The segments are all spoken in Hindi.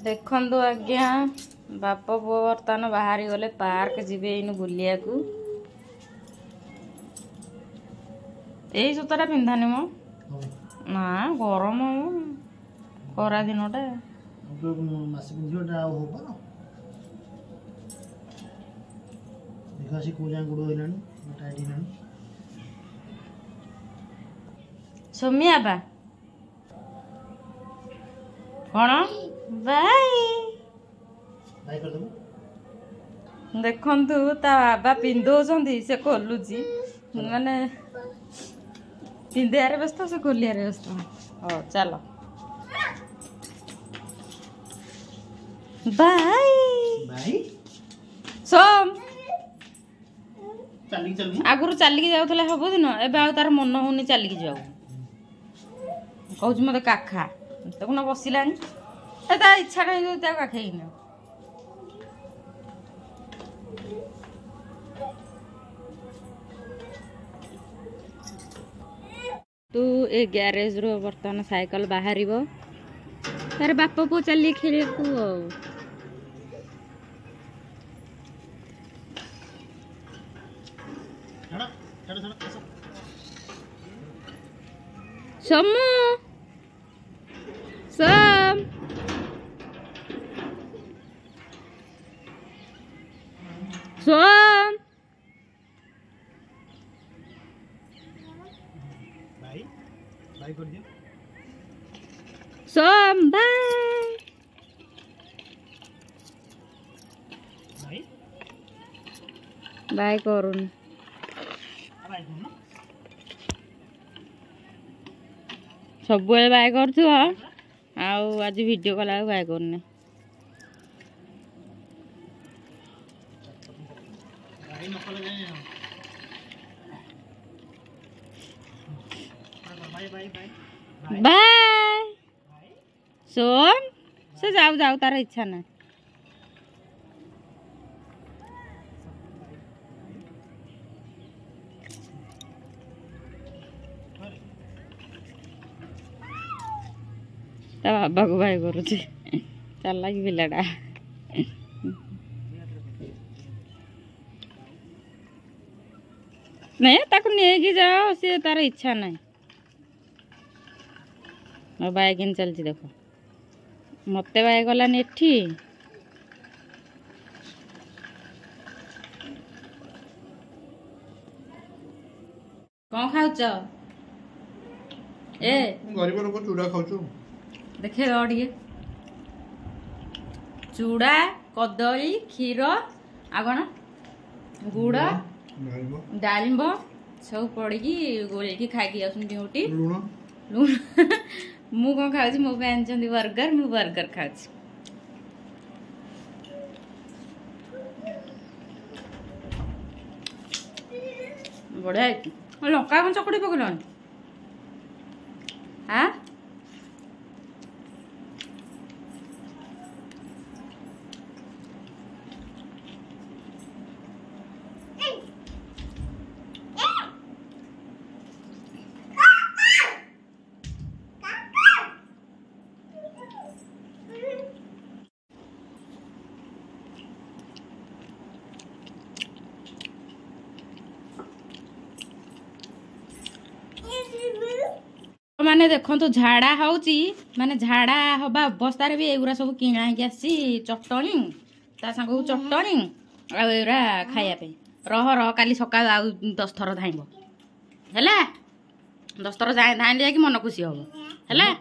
देखंतु आज्ञा बाप पुओ बर्तमान बाहरी गले पार्क जीवे इन बुलिया को यही जूताटा पिंधानी मो ना गरम खरा दिनटा सोमिया बा कौन बाय देखंतु ता बाबा पिंधौଛନ୍ତି से खोलुची माने पिंधियारे व्यस्त से खोलियारे व्यस्त हो चलो बाय बाय सोम आगुरु चलिकी जाउथले हबो दिन एबे आ तार मन होनी चलिकी जाऊ कहूँ मत काखा देखो ना बसिलानी ता इच्छा कहीं काखेई न तू ए गैरेज रो बर्तमान साइकिल बाहर तार बाप पु चलिए खेल सोमू सोम सोम बाय कर दियो सोम बाय बाय बाय करूँ सब बाय कर आज वीडियो कला बाय करने बाय सोम से जाऊ जाऊ तार इच्छा ना बाबा को भाई करुचे चला कि पिलाटा नहीं ताको नहीं जाओ सी तार इच्छा ना मो बाय के चलती देखो मत बाय गलानी एठी कौन खाऊच ए गरीब लोग चूड़ा खाऊच देखे टे चूड़ा कदली क्षीर आ कौन गुड़ डालिंब सब पड़ी गोल खाई जाऊँगी लुण मु कौन खाऊँ मो आनी बर्गर मु बर्गर खाऊँ बढ़िया लंका कौन चकड़ी पकड़ हाँ माने देखो झाड़ा होची माने झाड़ा हवा अवस्था भी एगुरा सब किणा आसी चटणी ता सांग चटणी आरा खायापे रह काली सकाल आ 10 थर धाइब है 10 थर धाइले जाकि मन खुशी हम है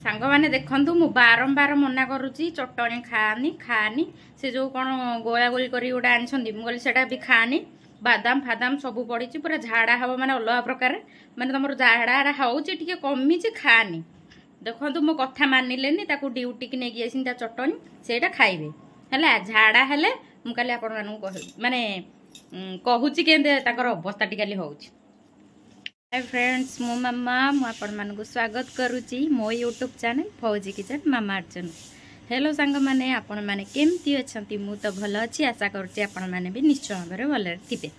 सांग मैंने देखु मु बारंबार मना करुच्ची चटणी खानी खानी से जो कौन गोला गोली कर गोटे आनी मुझे भी खानी बादाम फादाम सब पड़ी पूरा झाड़ा हम माने अलग प्रकार माने तुम झाड़ा होची कमी खानी देखो मो कथा मानिलेनी ताकू ड्यूटी की नहीं आसी चटणी से खाइबे है झाड़ा हेले मु काली आपण माने कहूची केंदे अवस्था टी होची। हाय फ्रेंड्स मो मामा मुझे स्वागत करुच्ची मो यूट्यूब चैनल फौजी किचन मामा अर्चन। हेलो सांग मैंने आपण मैंने केमती अच्छा मु तो भल अच्छी आशा करुच्ची आपण मैंने भी निश्चय भाव में भल थे।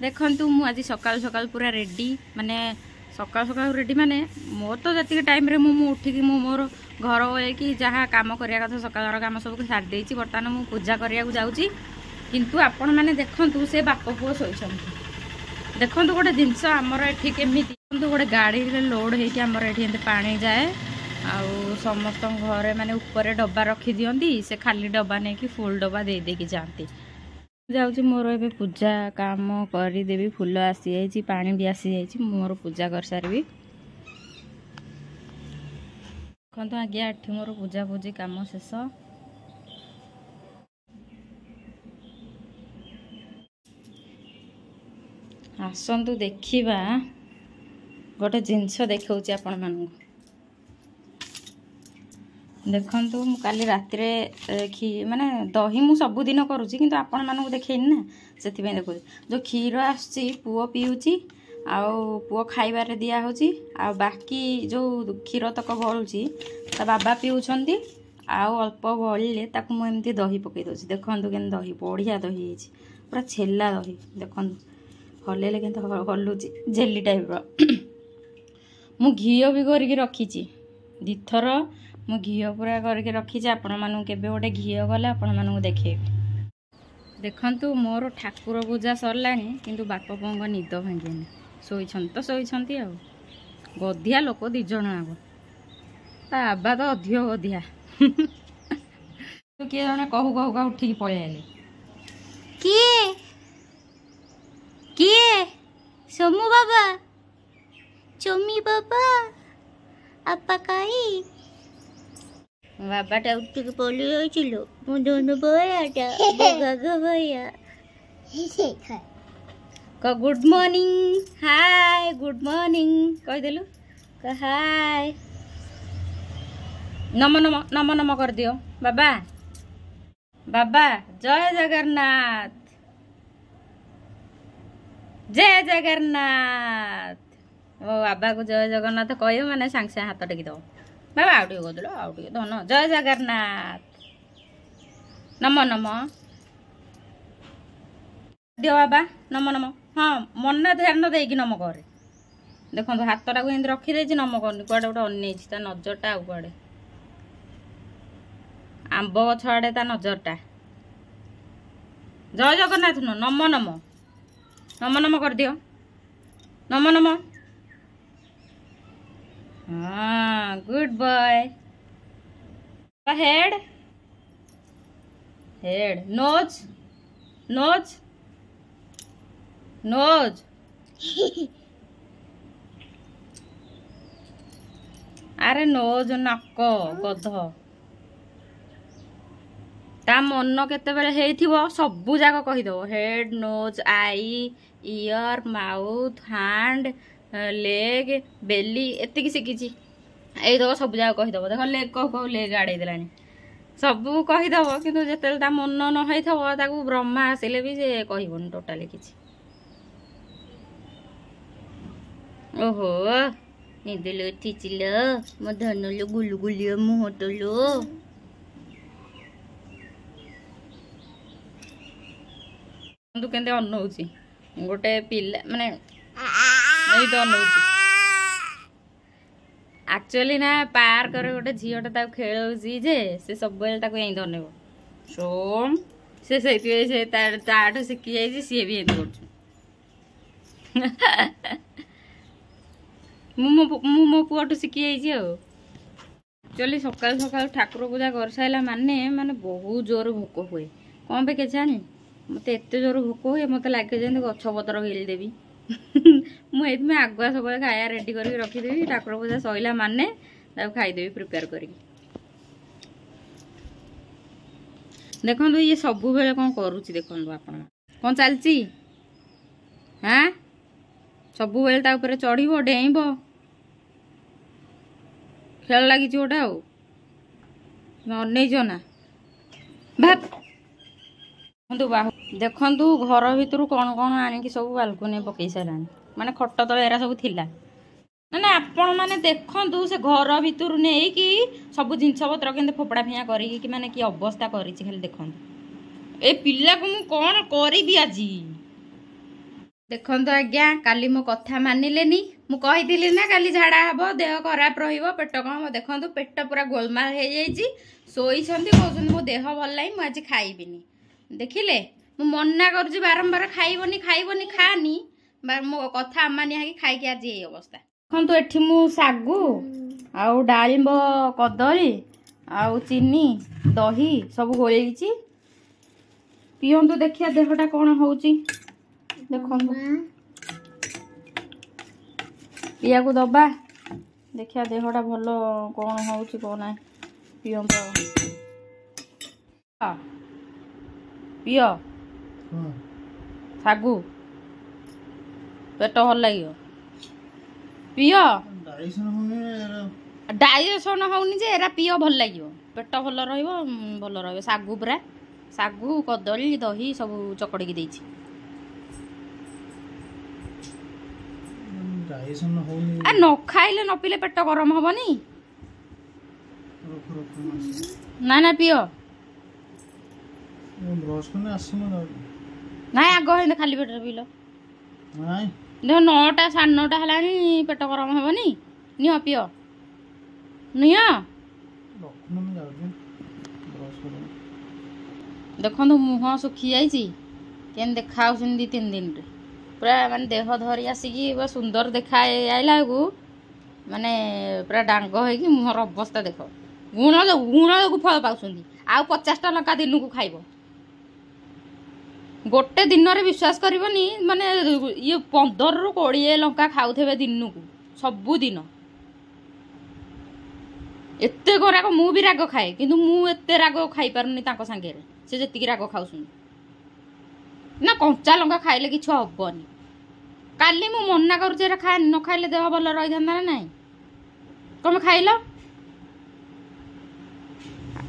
देखु मुझ सकाल सकाल पूरा रेडी माने सकाल सकाल रेडी माने मोर तो जी टाइम रे मु उठिकी मोर घर कि जहाँ कम करवा कथा सकाल कम सब सारी देती बर्तमान मुझे पूजा करने जाऊँगी किंतु आपण मैंने देखु से बाप पुओ शोचती देखु गोटे जिनस आमर ये केमी गोटे गाड़ी लोड होमर ये पानी जाए आउ समस्त घरे माने ऊपर डब्बा रखी दियंती से खाली डब्बा नहीं कि फुल डब्बा दे देकी जाती जाऊँगी मोर ए पूजा काम करदेवी फूल आसी जाइए पानी भी आसी जाइए मोर पूजा कर सारी देखो आगे एठी मोर पूजा पूजी काम शेष आसतु देखा गोटे जिनस देखा आपण मानू देखु काली राति माने दही मु सबुदिन करुँची किंतु आपण मानू देखेनी ना से देखो जो क्षीर आसुची पुओ पीऊँची आउ पुओ खाइबारे दिया होची आउ बाकी जो क्षीर तक बलुची ता बाबा पीउछंती आउ अल्प बलिले ताकू मु एमती दही पकई दोची देखंतु केन दही बढ़िया दही होईची पूरा छेला दही देखंतु हलेले केन हलुची जेली टाइप रो मु घिओ भी करके रखीची दिथर मु घिओ पूरा करके रखीची आपण मानू केबे गोटे घिओ गले आपण मानू देखेबी देखंतु मोर ठाकुर पूजा सरलानी किंतु बाप पुओ निद भांगेनी शोइछन तो शोइछंती आ गधिया लोक दी जण आगो ता आबा तो अधिक गधिया तो किए जने कहू कहू का उठिक पळेले किए किए सोमू बाबा चोमी बाबा आपा काई बाबाटा उठिक पळी जाइछिलो मो दोनो बयाटा बगागा बया क good morning hi good morning कह देलु क हाय नम नम नम नम कर दियो बाबा बाबा जय जगन्नाथ जय जगन्नाथ ओ बाबा को जय जगन्नाथ कह माने सांग से हाथ टेकी दो बाबा आउटे गदलो आउटे धन जय जगन्नाथ नम नम दियो बाबा नम नम हाँ मन ध्यान देकी नम करे देखो हाथटा को एमती रखी नम करनी कुआडे गोटे अनेइछि ता नजरटा आउ कुआडे आंब गछ आड़े ता नजरटा जय जगन्नाथ न नम नम नम नम कर दियो नम नम हाँ good boy head head nose nose nose अरे नोज नक गध ता मन केतेबेले हेइथिबो सबु जाक कहिदो head knows I year mouth hand leg बेली एतिकी शिखी यही दब सब जाक कहीदब देख लेग कह कह लेग आड़े देलानी सबू कहीदब किंतु जेतेले ता मन न होइथबो ताकू ब्रह्मा आसिले भी से कहबोनी टोटाली किछि ओहो निदलो उठिचिलो मो धनलो गुलुगुलियो मुहटलो तू केंदे अनौची गोटे पिला माने नहीं तो अनौची एक्चुअली ना पार्क रे गोटे झीटा ताको खेलौची जे से सब बेल ताको एई धनेबो सोम से सेति से ताठो सिखि जाई सी भी एंद करछु मु मो पुआठू शिखि जाइए एक्चुअली सकाल सकाल ठाकुर पूजा कर सारा माने माने बहुत जोर भोक हुए कौन पे केजानी मत एत जोर भोक हुए मत लगे जमी गछ पतर गिलदेवी मुझे आगुआ सब खाया रेडी करके रखीदेवी ठाकुर पूजा सैला माने खाईदेवी प्रिपेयर कर देखो ये सब बेले कौन करुच्ची देखो आप कौन चलती हाँ सब बेले चढ़ डेब खेल लगी गोटे अनईज ना भाप देखु घर भितर कौन कौन आणिक सब बालकोनी पकई सारा माने खट तले एरा सब थिला ना आपण मैंने देखु से घर भितर नहीं कि सब जिनस पत्र के फोपड़ा फिया करी माने कि अवस्था करी खाली देखु ए पिला को मु कौन करी आज ଦେଖନ୍ତୁ ଆଜ୍ଞା କାଲି ମୋ କଥା ମାନିଲେନି। ମୁଁ କହିଥିଲି ନା କାଲି ଝାଡ଼ା ହବ, ଦେହ ଖରାପ ରହିବ, ପେଟ କଣ ହବ। ଦେଖନ୍ତୁ ପେଟ ପୁରା ଗୋଳମାଳ ହେଇଯାଇଛି। ଶୋଇଛନ୍ତି କହୁଛନ୍ତି ମୋ ଦେହ ଭଲ ନାହିଁ, ମୁଁ ଆଜି ଖାଇବିନି। ଦେଖିଲେ ମୁଁ ମନା କରୁଛି ବାରମ୍ବାର ଖାଇବନି ଖାଇବନି ଖାଆନି, ମୋ କଥା ଅମାନିଆ ହେଇକି ଖାଇକି ଆଜି ଏଇ ଅବସ୍ଥା। ଦେଖନ୍ତୁ ଏଠି ମୁଁ ଶାଗୁ ଆଉ ଡାଳିମ୍ବ କଦଳୀ ଆଉ ଚିନି ଦହି ସବୁ ଗୋଳେଇଛି। ପିଅନ୍ତୁ ଦେଖିଆ ଦେହଟା କଣ ହଉଛି। ଦେଖନ୍ତୁ ପିଆକୁ ଦବା, ଦେଖିଆ ଦେହଟା ଭଲ କଣ ହଉଛି କଣ ନାହିଁ। ପିଅନ୍ତୁ ପିଅ ଶାଗୁ, ପେଟ ଭଲ ଲାଗିବ। ପିଅ, ଡାଇଜେସନ ହଉନି ଯେ ଏରା ପିଅ, ଭଲ ଲାଗିବ, ପେଟ ଭଲ ରହିବ, ଭଲ ରହିବ। ଶାଗୁ ପୁରା ଶାଗୁ କଦଳୀ ଦହି ସବୁ ଚକଡ଼ିକି ଦେଇଛି। ଆ ନ ଖାଇଲେ ନ ପିଇଲେ ପେଟ ଗରମ ହବନି। ନା ନା ପିଅ, ନାଇଁ ଆଗ ହେଲେ ଖାଲି ପେଟରେ ପିଇଲ। ଦେଖ 9ଟା 9:30 ହେଲାଣି, ପେଟ ଗରମ ହବନି। ନିଅ ପିଅ, ନିଅ। ଦେଖନ୍ତୁ ମୁହଁ ଶୁଖି ଯାଇଛି, କେମିତି ଦେଖାଯାଉଛନ୍ତି 2-3 ଦିନରେ। ପୁରା ମାନେ ଦେହ ଧରି ଆସିକି ପୁରା ସୁନ୍ଦର ଦେଖା ଆଇଲା ବେଳକୁ ମାନେ ପୁରା ଡାଙ୍ଗ ହେଇକି ମୁହଁର ଅବସ୍ଥା ଦେଖ। ଗୁଣ ଯୋଗୁ ଫଳ ପାଉଛନ୍ତି। ଆଉ 50ଟା ଲଙ୍କା ଦିନକୁ ଖାଇବ। ଗୋଟେ ଦିନରେ ବିଶ୍ୱାସ କରିବନି, ମାନେ ଇଏ 15ରୁ 20 ଲଙ୍କା ଖାଉଥିବେ ଦିନକୁ, ସବୁଦିନ। ଏତେ ରାଗ, ମୁଁ ବି ରାଗ ଖାଏ, କିନ୍ତୁ ମୁଁ ଏତେ ରାଗ ଖାଇପାରୁନି ତାଙ୍କ ସାଙ୍ଗରେ, ସେ ଯେତିକି ରାଗ ଖାଉଛନ୍ତି। ନା କଞ୍ଚା ଲଙ୍କା ଖାଇଲେ କିଛି ହବନି। କାଲି ମୁଁ ମନା କରୁଛି ଏରା ଖାଏନି, ନ ଖାଇଲେ ଦେହ ଭଲ ରହିଥାନ୍ତା ନା ନାହିଁ। ତମେ ଖାଇଲ,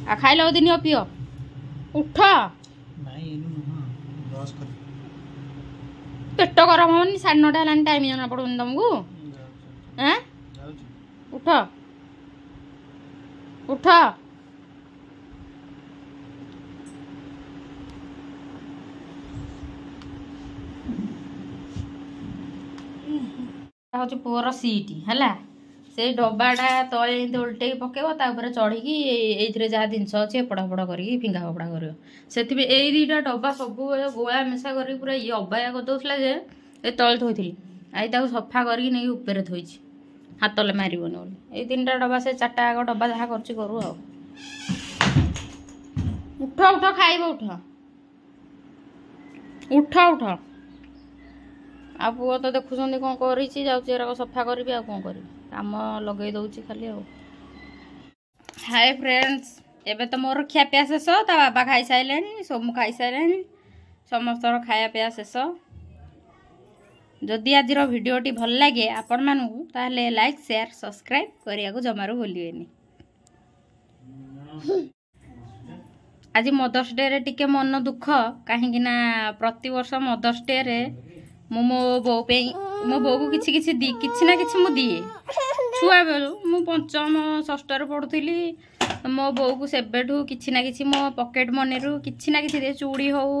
ଆଉ ଖାଇଲ ଯଦି ନିଅ ପିଅ। ଉଠ, ପେଟ ଗରମ ହବନି। 9:30 ହେଲାଣି, ଟାଇମ ଜଣା ପଡୁନି ତମକୁ? ଉଠ ଉଠ। ହଉଛି ପୁଅର ସିଟି ହେଲା, ସେଇ ଡବାଟା ତଳେ ଏମିତି ଓଲଟେଇକି ପକେଇବ, ତା ଉପରେ ଚଢ଼ିକି ଏଇଥିରେ ଯାହା ଜିନିଷ ଅଛି ଏପଟ ହେପଟ କରିକି ଫିଙ୍ଗା ଫୋପଡ଼ା କରିବ। ସେଥିପାଇଁ ଏଇ 2ଟା ଡବା ସବୁବେଳେ ଗୋଳା ମିଶା କରିକି ପୁରା ଇଏ ଅବାୟା କରିଦେଉଥିଲା ଯେ ଏ ତଳେ ଥୋଇଥିଲି। ଆଇ ତାକୁ ସଫା କରିକି ନେଇକି ଉପରେ ଥୋଇଛି, ହାତଲେ ମାରିବନି ବୋଲି। ଏଇ 3ଟା ଡବା, ସେ 4ଟା ଆଗ ଡବା ଯାହା କରୁଛି କରୁ ଆଉ। ଉଠ ଉଠ, ଖାଇବ, ଉଠ ଉଠ ଉଠ। ଆଉ ପୁଅ ତ ଦେଖୁଛନ୍ତି କ'ଣ କରିଛି, ଯାଉଛି ଏରାକ ସଫା କରିବି। ଆଉ କ'ଣ କରିବି, କାମ ଲଗେଇ ଦେଉଛି ଖାଲି ଆଉ। ହାଏ ଫ୍ରେଣ୍ଡସ୍, ଏବେ ତ ମୋର ଖିଆପିଆ ଶେଷ। ତା ବାବା ଖାଇସାରିଲେଣି, ସୋମୁ ଖାଇସାରିଲେଣି, ସମସ୍ତଙ୍କର ଖାଇବା ପିଇବା ଶେଷ। ଯଦି ଆଜିର ଭିଡ଼ିଓଟି ଭଲ ଲାଗେ ଆପଣମାନଙ୍କୁ, ତାହେଲେ ଲାଇକ୍ ସେୟାର ସବସ୍କ୍ରାଇବ୍ କରିବାକୁ ଜମାରୁ ଭୁଲିବେନି। ଆଜି ମଦର୍ସ ଡେରେ ଟିକେ ମନ ଦୁଃଖ, କାହିଁକି ନା ପ୍ରତିବର୍ଷ ମଦର୍ସ ଡେରେ ମୁଁ ମୋ ବୋଉକୁ କିଛି ନା କିଛି ମୁଁ ଦିଏ। ଛୁଆବେଳୁ ମୁଁ 5ମ 6ରେ ପଢ଼ୁଥିଲି, ମୋ ବୋଉକୁ ସେବେଠୁ କିଛି ନା କିଛି ମୋ ପକେଟ୍ ମନିରୁ କିଛି ନା କିଛି ଦିଏ। ଚୁଡ଼ି ହଉ,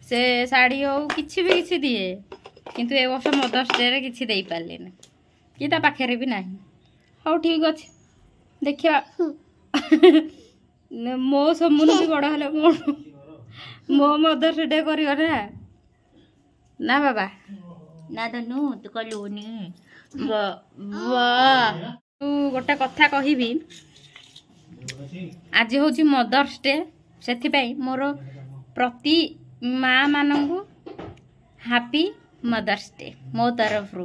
ସେ ଶାଢ଼ୀ ହଉ, କିଛି ବି କିଛି ଦିଏ। କିନ୍ତୁ ଏ ବର୍ଷ ମଦର୍ସ ଡେରେ କିଛି ଦେଇପାରିଲିନି, କି ତା ପାଖରେ ବି ନାହିଁ। ହଉ ଠିକ୍ ଅଛି, ଦେଖିବା। ମୋ ସମୁନ ବି ବଡ଼ ହେଲେ ମୋ ମଦର୍ସ ଡେ କରିବ ନା ବାବା? ନା ଧନୁ ତୁ କଲୁନି। ଗୋଟେ କଥା କହିବି, ଆଜି ହେଉଛି ମଦର୍ସ ଡେ, ସେଥିପାଇଁ ମୋର ପ୍ରତି ମା ମାନଙ୍କୁ ହାପି ମଦର୍ସ ଡେ ମୋ ତରଫରୁ।